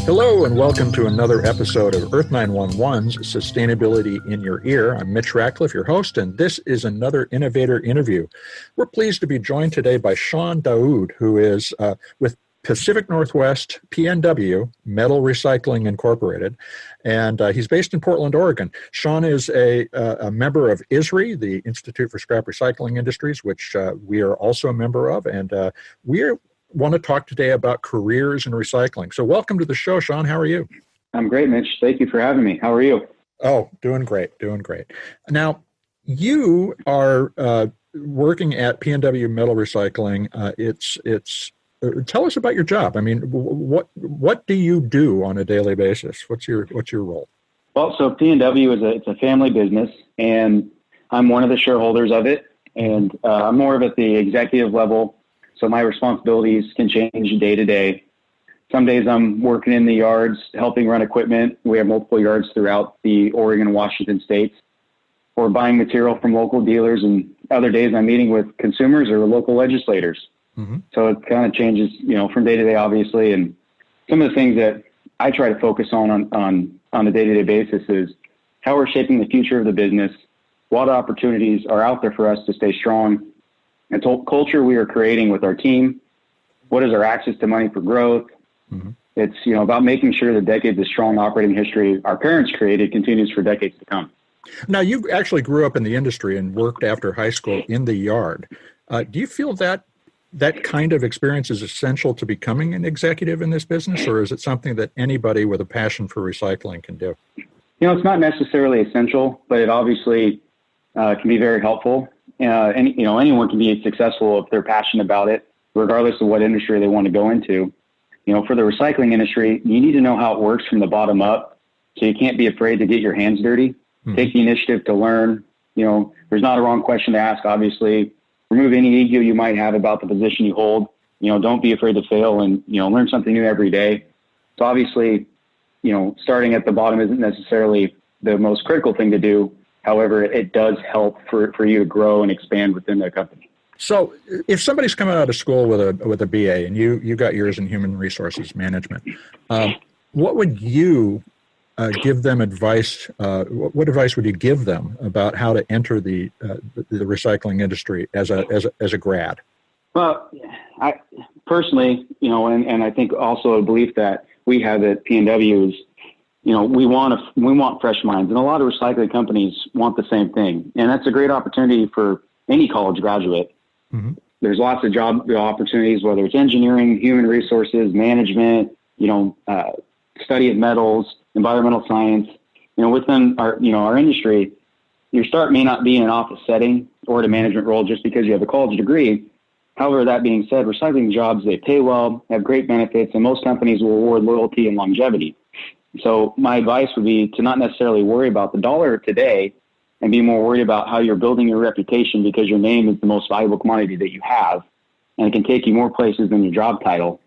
Hello and welcome to another episode of Earth911's Sustainability in Your Ear. I'm Mitch Ratcliffe, your host, and this is another innovator interview. We're pleased to be joined today by Sean-Daoud, who is with Pacific Northwest pnw-metal-recycling Incorporated, and he's based in Portland, Oregon. Sean is a member of ISRI, the Institute for Scrap Recycling Industries, which we are also a member of, and we want to talk today about careers in recycling. So welcome to the show, Sean. How are you? I'm great, Mitch. Thank you for having me. How are you? Oh, doing great. Now, you are working at pnw-metal-recycling. Tell us about your job. I mean, what do you do on a daily basis? What's your role? Well, so P&W it's a family business, and I'm one of the shareholders of it, and I'm more of at the executive level. So my responsibilities can change day to day. Some days I'm working in the yards, helping run equipment. We have multiple yards throughout the Oregon and Washington states, or buying material from local dealers. And other days I'm meeting with consumers or local legislators. Mm-hmm. So it kind of changes, from day to day, obviously. And some of the things that I try to focus on a day-to-day basis is how we're shaping the future of the business, what opportunities are out there for us to stay strong, and culture we are creating with our team. What is our access to money for growth? Mm-hmm. It's about making sure the decades of strong operating history our parents created continues for decades to come. Now, you actually grew up in the industry and worked after high school in the yard. Do you feel that kind of experience is essential to becoming an executive in this business, or is it something that anybody with a passion for recycling can do? It's not necessarily essential, but it obviously can be very helpful. Anyone can be successful if they're passionate about it, regardless of what industry they want to go into. For the recycling industry, you need to know how it works from the bottom up. So you can't be afraid to get your hands dirty. Mm-hmm. Take the initiative to learn. There's not a wrong question to ask, obviously. Remove any ego you might have about the position you hold. Don't be afraid to fail and, learn something new every day. So obviously, starting at the bottom isn't necessarily the most critical thing to do. However, it does help for you to grow and expand within the company. So if somebody's coming out of school with a BA and you got yours in human resources management, what would you give them advice? What advice would you give them about how to enter the recycling industry as a grad? Well, I personally, and I think also a belief that we have at P&W is, we want fresh minds, and a lot of recycling companies want the same thing. And that's a great opportunity for any college graduate. Mm-hmm. There's lots of job opportunities, whether it's engineering, human resources, management, study of metals, environmental science. Within our industry, your start may not be in an office setting or at a management role just because you have a college degree. However, that being said, recycling jobs, they pay well, have great benefits, and most companies will reward loyalty and longevity. So my advice would be to not necessarily worry about the dollar today and be more worried about how you're building your reputation, because your name is the most valuable commodity that you have, and it can take you more places than your job title.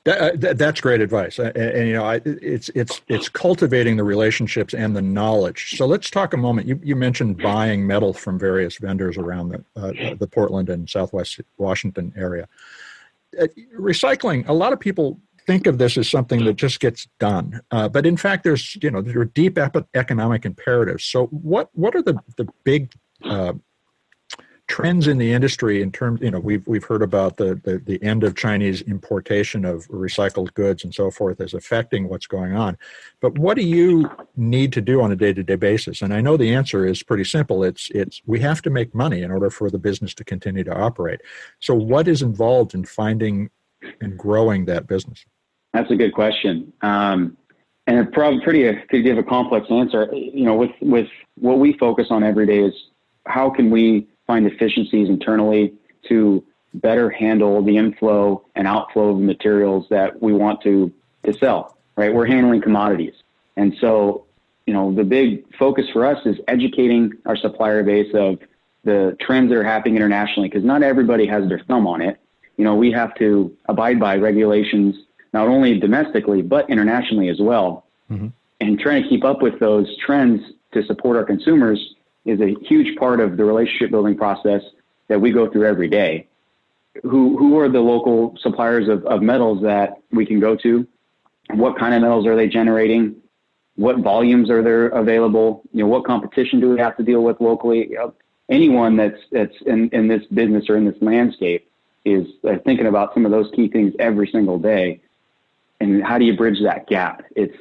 That's great advice. It's cultivating the relationships and the knowledge. So let's talk a moment. You mentioned buying metal from various vendors around the Portland and Southwest Washington area. Recycling, a lot of people think of this as something that just gets done. But in fact, there are deep economic imperatives. So what are the big trends in the industry in terms, we've heard about the end of Chinese importation of recycled goods and so forth as affecting what's going on. But what do you need to do on a day-to-day basis? And I know the answer is pretty simple. It's we have to make money in order for the business to continue to operate. So what is involved in finding and growing that business? That's a good question. And it probably could give a complex answer. With what we focus on every day is how can we find efficiencies internally to better handle the inflow and outflow of materials that we want to sell, right? We're handling commodities. And so, the big focus for us is educating our supplier base of the trends that are happening internationally, because not everybody has their thumb on it. We have to abide by regulations, not only domestically, but internationally as well. Mm-hmm. And trying to keep up with those trends to support our consumers is a huge part of the relationship building process that we go through every day. Who are the local suppliers of metals that we can go to? What kind of metals are they generating? What volumes are there available? What competition do we have to deal with locally? Anyone that's in this business or in this landscape is thinking about some of those key things every single day. And how do you bridge that gap? It's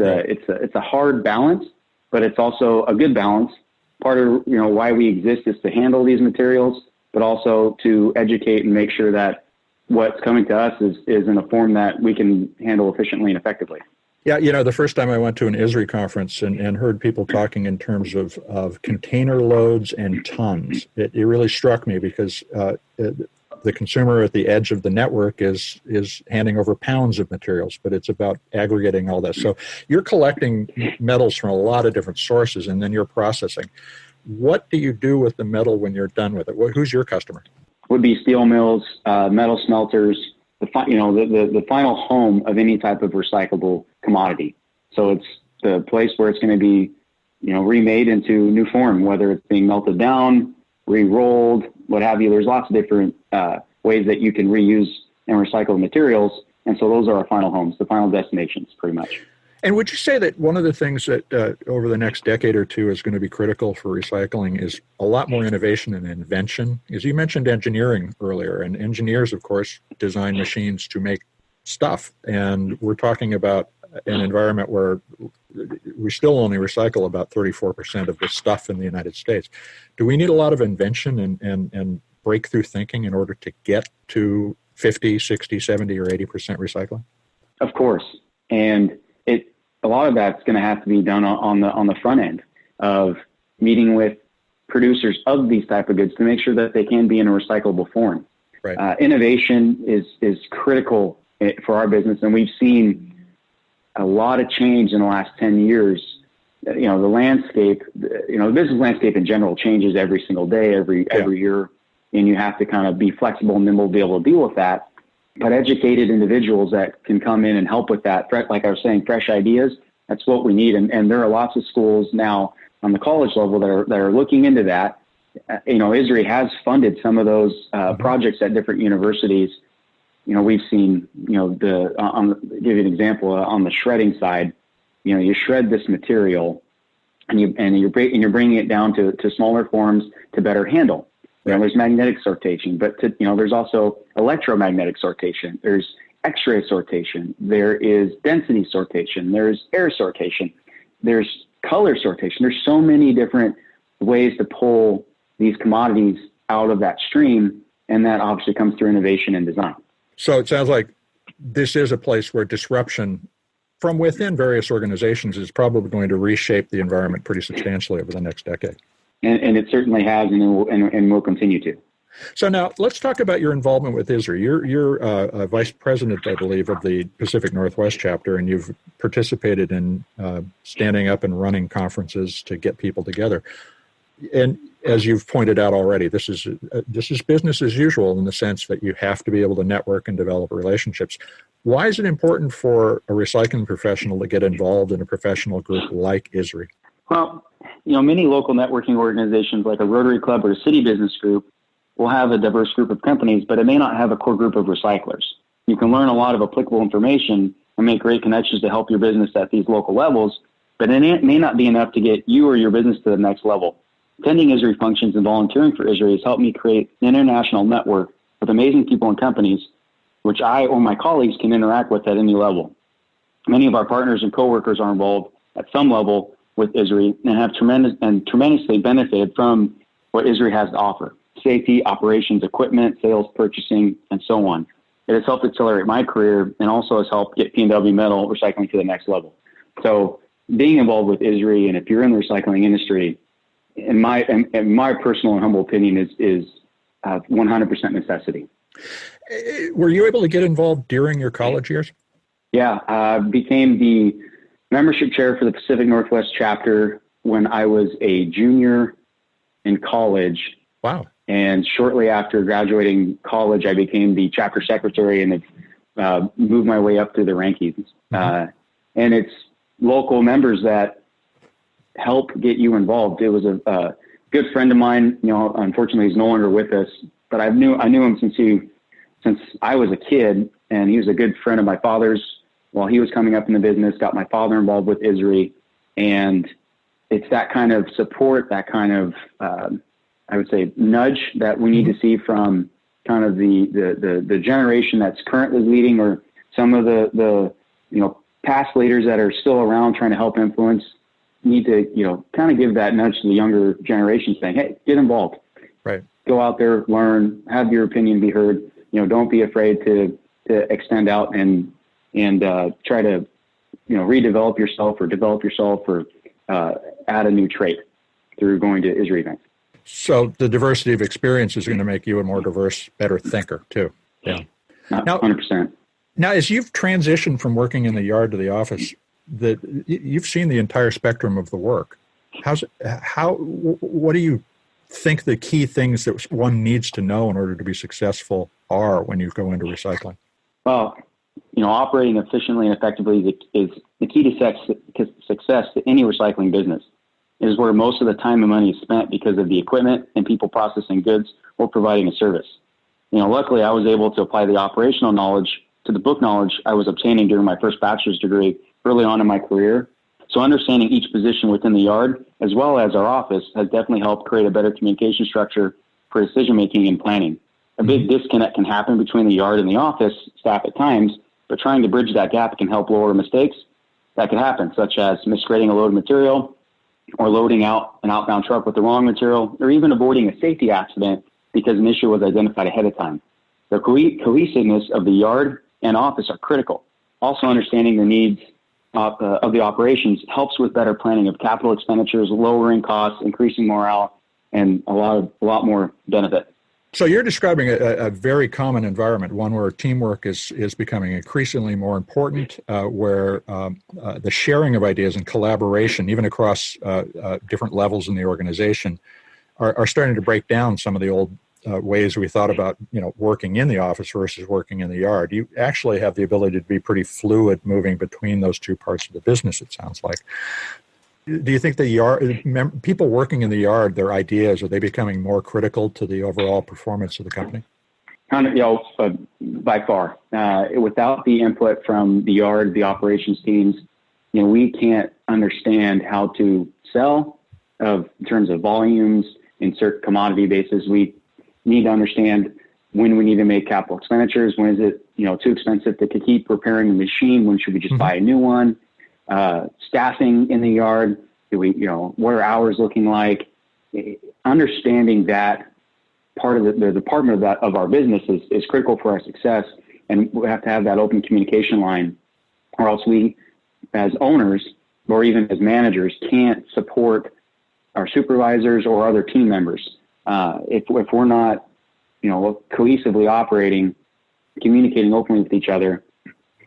a hard balance, but it's also a good balance. Part of why we exist is to handle these materials, but also to educate and make sure that what's coming to us is in a form that we can handle efficiently and effectively. Yeah, the first time I went to an ISRI conference and heard people talking in terms of container loads and tons, it really struck me because the consumer at the edge of the network is handing over pounds of materials, but it's about aggregating all this. So you're collecting metals from a lot of different sources, and then you're processing. What do you do with the metal when you're done with it? Who's your customer? Would be steel mills, metal smelters, the final home of any type of recyclable commodity. So it's the place where it's going to be, remade into new form, whether it's being melted down, re-rolled, what have you. There's lots of different ways that you can reuse and recycle materials. And so those are our final homes, the final destinations, pretty much. And would you say that one of the things that over the next decade or two is going to be critical for recycling is a lot more innovation and invention? As you mentioned engineering earlier, and engineers, of course, design machines to make stuff. And we're talking about an environment where we still only recycle about 34% of the stuff in the United States. Do we need a lot of invention and breakthrough thinking in order to get to 50, 60, 70, or 80% recycling? Of course. And a lot of that's going to have to be done on the front end of meeting with producers of these type of goods to make sure that they can be in a recyclable form. Right. Innovation is critical for our business, and we've seen a lot of change in the last 10 years. The landscape, the business landscape in general changes every single day, every year, and you have to kind of be flexible and nimble to be able to deal with that. But educated individuals that can come in and help with that, like I was saying, fresh ideas, that's what we need. And there are lots of schools now on the college level that are looking into that. ISRI has funded some of those projects at different universities. We've seen, give you an example, on the shredding side, you shred this material and you're bringing it down to smaller forms to better handle. There's magnetic sortation, but there's also electromagnetic sortation. There's X-ray sortation. There is density sortation. There's air sortation. There's color sortation. There's so many different ways to pull these commodities out of that stream, and that obviously comes through innovation and design. So it sounds like this is a place where disruption from within various organizations is probably going to reshape the environment pretty substantially over the next decade. And it certainly has, and will continue to. So now let's talk about your involvement with ISRI. You're vice president, I believe, of the Pacific Northwest chapter, and you've participated in standing up and running conferences to get people together. And as you've pointed out already, this is business as usual in the sense that you have to be able to network and develop relationships. Why is it important for a recycling professional to get involved in a professional group like ISRI? Well, many local networking organizations like a Rotary Club or a city business group will have a diverse group of companies, but it may not have a core group of recyclers. You can learn a lot of applicable information and make great connections to help your business at these local levels, but it may not be enough to get you or your business to the next level. Attending ISRI functions and volunteering for ISRI has helped me create an international network with amazing people and companies, which I or my colleagues can interact with at any level. Many of our partners and coworkers are involved at some level with ISRI and have tremendously benefited from what ISRI has to offer: safety, operations, equipment, sales, purchasing, and so on. It has helped accelerate my career and also has helped get pnw-metal-recycling to the next level. So being involved with ISRI, and if you're in the recycling industry, in my personal and humble opinion, is 100% necessity. Were you able to get involved during your college years? Yeah, I became the membership chair for the Pacific Northwest chapter when I was a junior in college. Wow. And shortly after graduating college, I became the chapter secretary and have moved my way up through the rankings. Mm-hmm. And it's local members that help get you involved. It was a good friend of mine, unfortunately he's no longer with us, but I knew him since I was a kid, and he was a good friend of my father's. while he was coming up in the business, got my father involved with ISRI. And it's that kind of support, that kind of, I would say, nudge that we need to see from kind of the generation that's currently leading, or some of the past leaders that are still around trying to help influence. Need to, kind of give that nudge to the younger generation, saying, hey, get involved. Right. Go out there, learn, have your opinion be heard. Don't be afraid to extend out and try to, redevelop yourself or develop yourself, or add a new trait through going to ISRI events. So the diversity of experience is going to make you a more diverse, better thinker too. Yeah. Now, 100%. Now, as you've transitioned from working in the yard to the office, you've seen the entire spectrum of the work. What do you think the key things that one needs to know in order to be successful are when you go into recycling? Well, operating efficiently and effectively is the key to success to any recycling business. It is where most of the time and money is spent because of the equipment and people processing goods or providing a service. Luckily, I was able to apply the operational knowledge to the book knowledge I was obtaining during my first bachelor's degree early on in my career. So understanding each position within the yard, as well as our office, has definitely helped create a better communication structure for decision-making and planning. A big disconnect can happen between the yard and the office staff at times, but trying to bridge that gap can help lower mistakes that could happen, such as misgrading a load of material, or loading out an outbound truck with the wrong material, or even avoiding a safety accident because an issue was identified ahead of time. The cohesiveness of the yard and office are critical. Also, understanding the needs of the operations helps with better planning of capital expenditures, lowering costs, increasing morale, and a lot more benefit. So you're describing a very common environment, one where teamwork is becoming increasingly more important, where the sharing of ideas and collaboration, even across different levels in the organization, are starting to break down some of the old ways we thought about, working in the office versus working in the yard. You actually have the ability to be pretty fluid moving between those two parts of the business, it sounds like. Do you think people working in the yard, their ideas, are they becoming more critical to the overall performance of the company? By far. Without the input from the yard, the operations teams, we can't understand how to sell in terms of volumes, insert commodity bases. We need to understand when we need to make capital expenditures, when is it too expensive to keep repairing the machine, when should we just buy a new one, staffing in the yard, what are hours looking like? Understanding that part of the department of our business is critical for our success, and we have to have that open communication line, or else we, as owners or even as managers, can't support our supervisors or other team members. If we're not, cohesively operating, communicating openly with each other,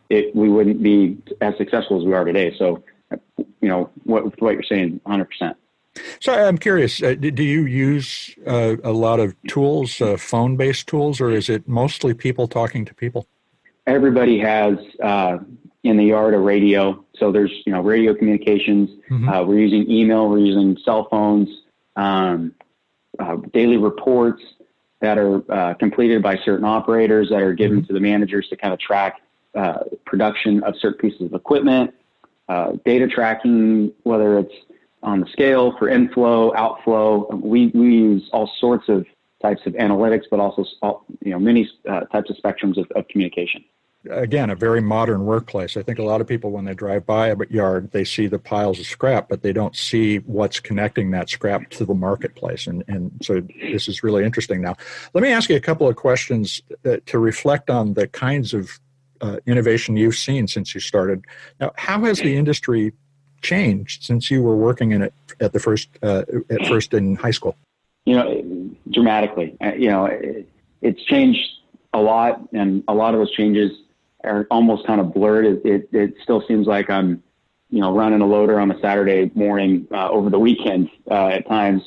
we wouldn't be as successful as we are today. So, what you're saying, 100%. So I'm curious, do you use a lot of tools, phone-based tools, or is it mostly people talking to people? Everybody has in the yard a radio. So there's, radio communications. We're using email. We're using cell phones. Daily reports that are completed by certain operators that are given to the managers to kind of track production of certain pieces of equipment, data tracking, whether it's on the scale for inflow, outflow. We use all sorts of types of analytics, but also, many types of spectrums of communication. Again, a very modern workplace. I think a lot of people, when they drive by a yard, they see the piles of scrap, but they don't see what's connecting that scrap to the marketplace. And so this is really interesting. Now, let me ask you a couple of questions to reflect on the kinds of innovation you've seen since you started. Now, how has the industry changed since you were working in it at first in high school? Dramatically. It's changed a lot, and a lot of those changes are almost kind of blurred. It still seems like I'm, running a loader on a Saturday morning over the weekend at times,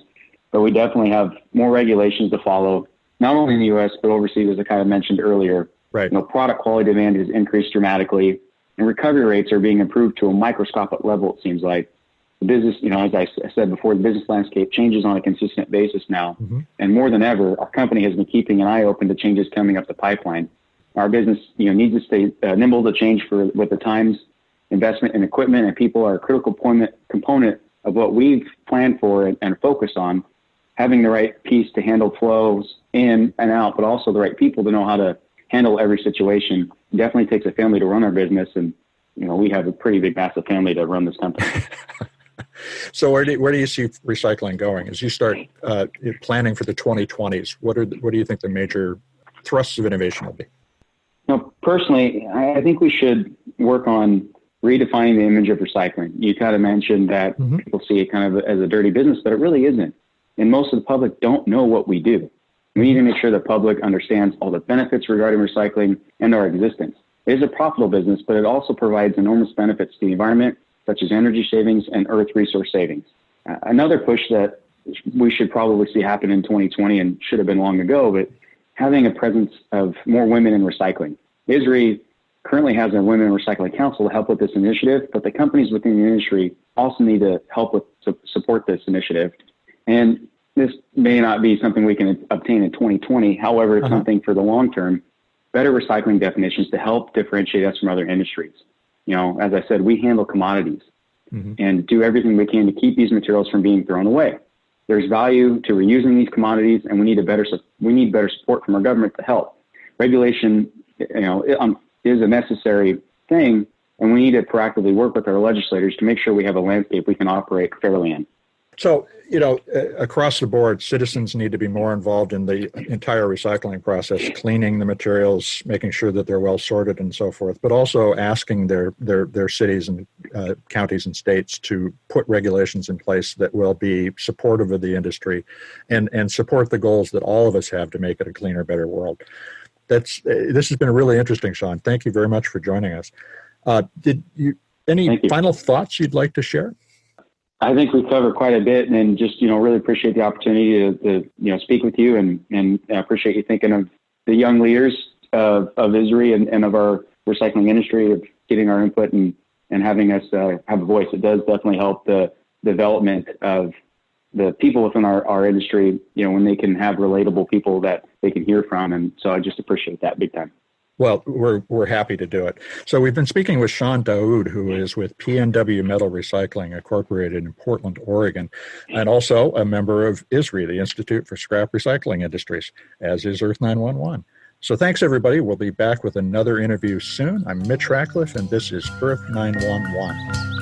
but we definitely have more regulations to follow, not only in the U.S., but overseas, as I kind of mentioned earlier. Right. Product quality demand has increased dramatically, and recovery rates are being improved to a microscopic level, it seems like. The business, as I said before, the business landscape changes on a consistent basis now. And more than ever, our company has been keeping an eye open to changes coming up the pipeline. Our business, needs to stay nimble to change with the times. Investment in equipment and people are a critical component of what we've planned for and focus on. Having the right piece to handle flows in and out, but also the right people to know how to handle every situation. It definitely takes a family to run our business, and we have a pretty big, massive family to run this company. So where do you see recycling going as you start planning for the 2020s? What do you think the major thrusts of innovation will be? Personally, I think we should work on redefining the image of recycling. You kind of mentioned that people see it kind of as a dirty business, but it really isn't. And most of the public don't know what we do. We need to make sure the public understands all the benefits regarding recycling and our existence. It is a profitable business, but it also provides enormous benefits to the environment, such as energy savings and earth resource savings. Another push that we should probably see happen in 2020 and should have been long ago, but having a presence of more women in recycling. ISRI currently has a Women in Recycling Council to help with this initiative, but the companies within the industry also need to help with support this initiative. And this may not be something we can obtain in 2020. However, it's something for the long term, better recycling definitions to help differentiate us from other industries. As I said, we handle commodities and do everything we can to keep these materials from being thrown away. There's value to reusing these commodities, and we need better support from our government to help. Regulation, is a necessary thing, and we need to proactively work with our legislators to make sure we have a landscape we can operate fairly in. So, across the board, citizens need to be more involved in the entire recycling process, cleaning the materials, making sure that they're well sorted and so forth, but also asking their cities and counties and states to put regulations in place that will be supportive of the industry and support the goals that all of us have to make it a cleaner, better world. This has been really interesting, Sean. Thank you very much for joining us. Any final thoughts you'd like to share? I think we covered quite a bit, and just, really appreciate the opportunity to speak with you, and I appreciate you thinking of the young leaders of ISRI and of our recycling industry, of getting our input and having us have a voice. It does definitely help the development of the people within our industry, when they can have relatable people that they can hear from. And so I just appreciate that big time. Well, we're happy to do it. So we've been speaking with Sean-Daoud, who is with pnw-metal-recycling, Incorporated in Portland, Oregon, and also a member of ISRI, the Institute for Scrap Recycling Industries, as is Earth911. So thanks, everybody. We'll be back with another interview soon. I'm Mitch Ratcliffe, and this is Earth911.